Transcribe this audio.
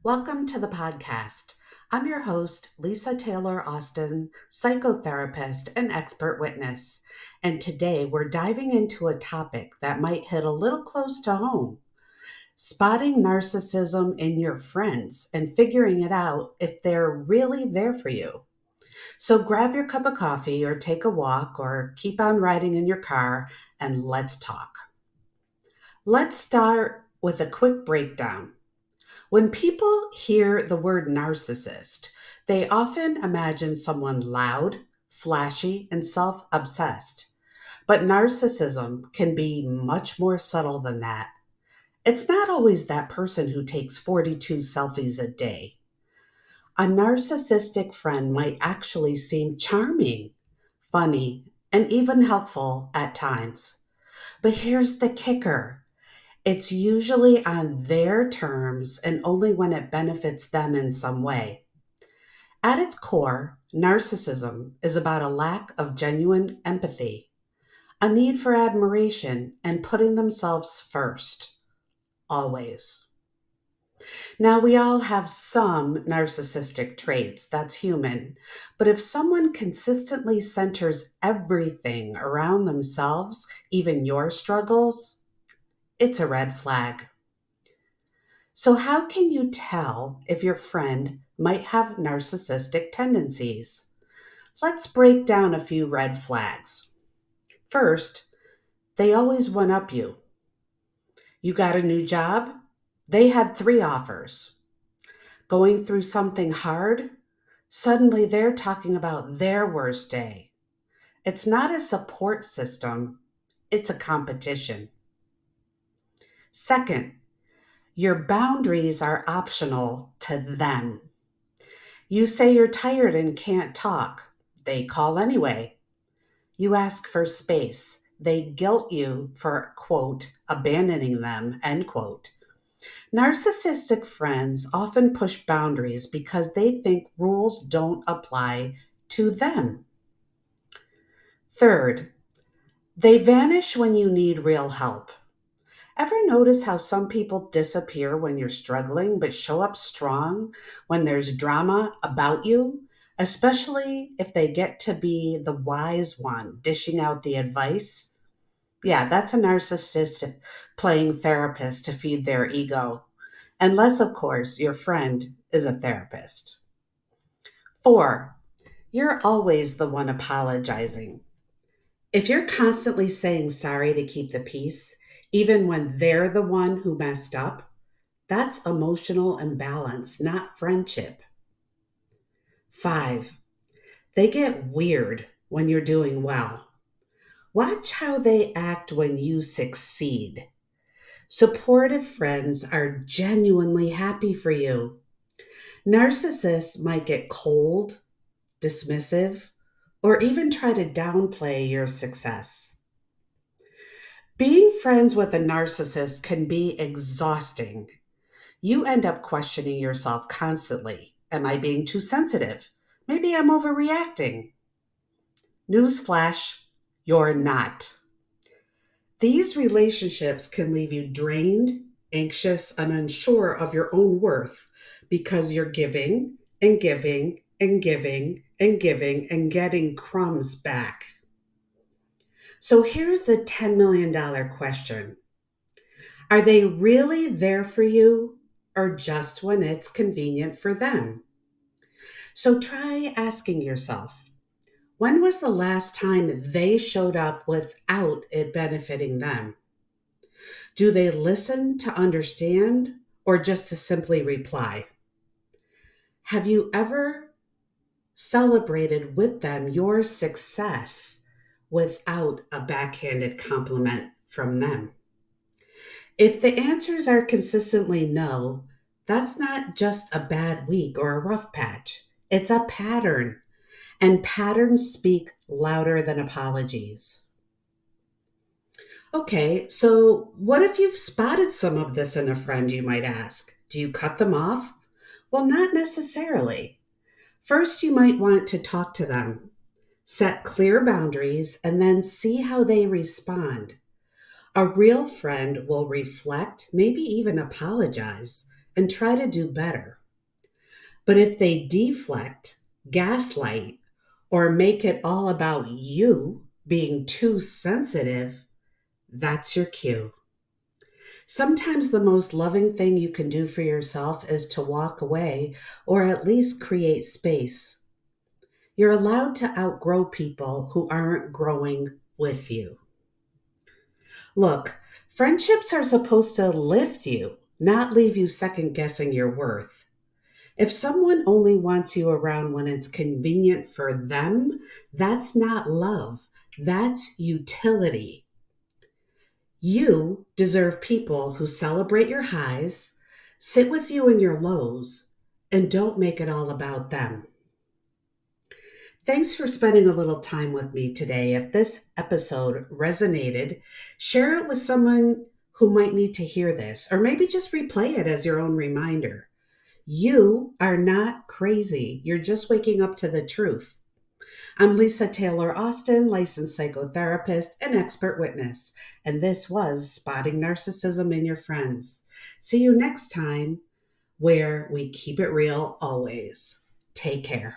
Welcome to the podcast. I'm your host, Lisa Taylor-Austin, psychotherapist and expert witness. And today we're diving into a topic that might hit a little close to home. Spotting narcissism in your friends and figuring it out if they're really there for you. So grab your cup of coffee or take a walk or keep on riding in your car and let's talk. Let's start with a quick breakdown. When people hear the word narcissist, they often imagine someone loud, flashy, and self-obsessed. But narcissism can be much more subtle than that. It's not always that person who takes 42 selfies a day. A narcissistic friend might actually seem charming, funny, and even helpful at times. But here's the kicker. It's usually on their terms and only when it benefits them in some way. At its core, narcissism is about a lack of genuine empathy, a need for admiration, and putting themselves first, always. Now, we all have some narcissistic traits, that's human, but if someone consistently centers everything around themselves, even your struggles, it's a red flag. So, how can you tell if your friend might have narcissistic tendencies? Let's break down a few red flags. First, they always one up you. You got a new job? They had 3 offers. Going through something hard? Suddenly they're talking about their worst day. It's not a support system, it's a competition. Second, your boundaries are optional to them. You say you're tired and can't talk. They call anyway. You ask for space. They guilt you for, quote, abandoning them, end quote. Narcissistic friends often push boundaries because they think rules don't apply to them. Third, they vanish when you need real help. Ever notice how some people disappear when you're struggling but show up strong when there's drama about you, especially if they get to be the wise one dishing out the advice? Yeah, that's a narcissist playing therapist to feed their ego. Unless, of course, your friend is a therapist. 4, you're always the one apologizing. If you're constantly saying sorry to keep the peace, even when they're the one who messed up, that's emotional imbalance, not friendship. 5, they get weird when you're doing well. Watch how they act when you succeed. Supportive friends are genuinely happy for you. Narcissists might get cold, dismissive, or even try to downplay your success. Being friends with a narcissist can be exhausting. You end up questioning yourself constantly. Am I being too sensitive? Maybe I'm overreacting. Newsflash, you're not. These relationships can leave you drained, anxious, and unsure of your own worth because you're giving and giving and giving and giving and getting crumbs back. So here's the $10 million question. Are they really there for you or just when it's convenient for them? So try asking yourself, when was the last time they showed up without it benefiting them? Do they listen to understand or just to simply reply? Have you ever celebrated with them your success without a backhanded compliment from them? If the answers are consistently no, that's not just a bad week or a rough patch. It's a pattern, and patterns speak louder than apologies. Okay, so what if you've spotted some of this in a friend, you might ask? Do you cut them off? Well, not necessarily. First, you might want to talk to them, set clear boundaries, and then see how they respond. A real friend will reflect, maybe even apologize, and try to do better. But if they deflect, gaslight, or make it all about you being too sensitive, that's your cue. Sometimes the most loving thing you can do for yourself is to walk away or at least create space. You're allowed to outgrow people who aren't growing with you. Look, friendships are supposed to lift you, not leave you second guessing your worth. If someone only wants you around when it's convenient for them, that's not love. That's utility. You deserve people who celebrate your highs, sit with you in your lows, and don't make it all about them. Thanks for spending a little time with me today. If this episode resonated, share it with someone who might need to hear this, or maybe just replay it as your own reminder. You are not crazy. You're just waking up to the truth. I'm Lisa Taylor-Austin, licensed psychotherapist and expert witness, and this was Spotting Narcissism in Your Friends. See you next time, where we keep it real always. Take care.